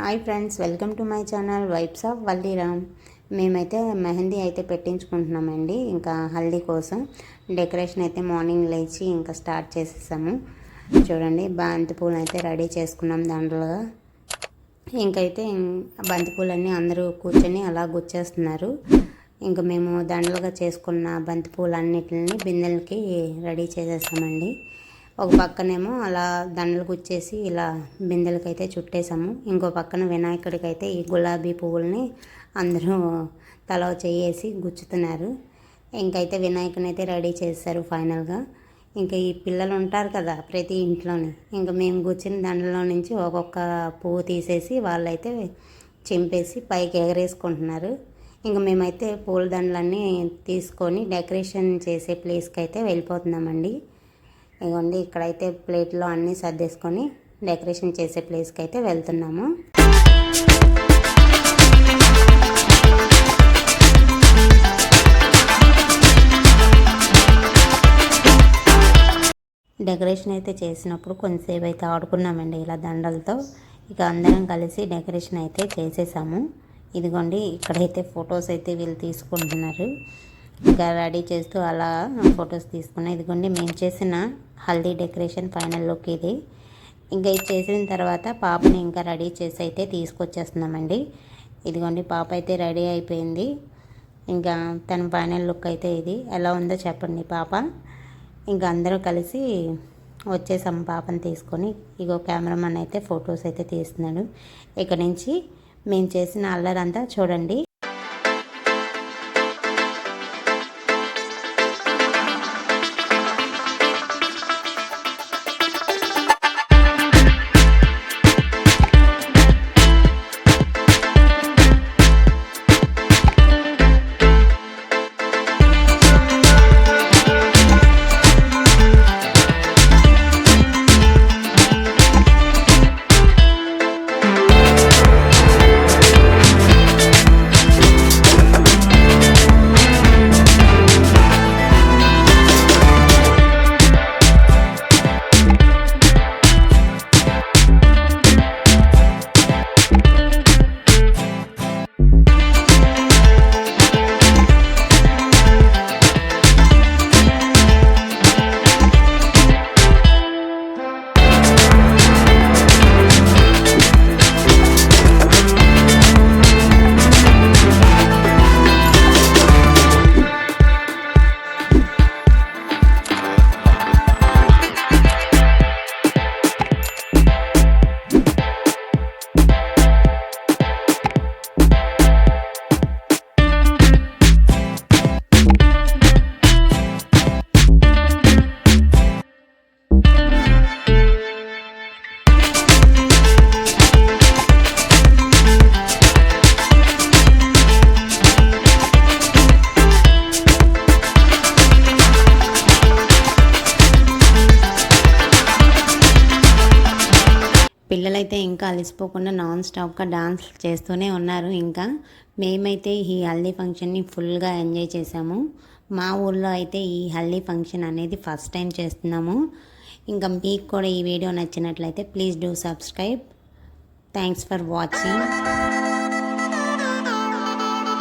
Hi friends, welcome to my channel vibes of Valliram. మేమైతే మెహందీ అయితే పెట్టించుకుంటున్నామండి. ఇంకా హల్దీ కోసం డెకరేషన్ అయితే మార్నింగ్ లేచి ఇంకా స్టార్ట్ చేసేసాము. చూడండి, బంతిపూలు అయితే రెడీ చేసుకున్నాం దండలుగా. ఇంకైతే బంతిపూలన్నీ అందరూ కూర్చొని అలా గుచ్చేస్తున్నారు. ఇంకా మేము దండలుగా చేసుకున్న బంతిపూలన్నిటిని బిందెలకి రెడీ చేసేసామండి. ఒక పక్కనేమో అలా దండలు గుచ్చేసి ఇలా బిందెలకైతే చుట్టేసాము. ఇంకో పక్కన వినాయకుడికి అయితే ఈ గులాబీ పువ్వుల్ని అందరూ తల చేసి గుచ్చుతున్నారు. ఇంకైతే వినాయకుని అయితే రెడీ చేశారు ఫైనల్గా. ఇంకా ఈ పిల్లలు ఉంటారు కదా ప్రతి ఇంట్లోని, ఇంకా మేము గుచ్చిన దండలో నుంచి ఒక్కొక్క పువ్వు తీసేసి వాళ్ళైతే చింపేసి పైకి ఎగరేసుకుంటున్నారు. ఇంకా మేమైతే పూల దండలన్నీ తీసుకొని డెకరేషన్ చేసే ప్లేస్కి అయితే వెళ్ళిపోతున్నామండి. ఇదిగోండి, ఇక్కడైతే ప్లేట్లో అన్నీ సర్దేసుకొని డెకరేషన్ చేసే ప్లేస్కి అయితే వెళ్తున్నాము. డెకరేషన్ అయితే చేసినప్పుడు కొంతసేపు అయితే ఆడుకున్నామండి ఇలా దండలతో. ఇక అందరం కలిసి డెకరేషన్ అయితే చేసేసాము. ఇదిగోండి, ఇక్కడైతే ఫొటోస్ అయితే వీళ్ళు తీసుకుంటున్నారు. ఇంకా రెడీ చేస్తూ అలా ఫొటోస్ తీసుకున్నాం. ఇదిగోండి, మేము చేసిన హల్దీ డెకరేషన్ ఫైనల్ లుక్ ఇది. ఇంకా ఇది చేసిన తర్వాత పాపని ఇంకా రెడీ చేసి అయితే తీసుకొచ్చేస్తున్నామండి. ఇదిగోండి, పాప అయితే రెడీ అయిపోయింది. ఇంకా తన ఫైనల్ లుక్ అయితే ఇది. ఎలా ఉందో చెప్పండి పాప. ఇంకా అందరూ కలిసి వచ్చేసాము పాపని తీసుకొని. ఇగో కెమెరామన్ అయితే ఫొటోస్ అయితే తీస్తున్నాడు. ఇక్కడ నుంచి మేము చేసిన అల్లరంతా చూడండి. పిల్లలైతే ఇంకా అలసిపోకుండా నాన్ స్టాప్గా డాన్స్ చేస్తూనే ఉన్నారు. ఇంకా మేమైతే ఈ హల్దీ ఫంక్షన్ని ఫుల్గా ఎంజాయ్ చేసాము. మా ఊళ్ళో అయితే ఈ హల్దీ ఫంక్షన్ అనేది ఫస్ట్ టైం చేస్తున్నాము. ఇంకా మీకు కూడా ఈ వీడియో నచ్చినట్లయితే please do subscribe. Thanks for watching.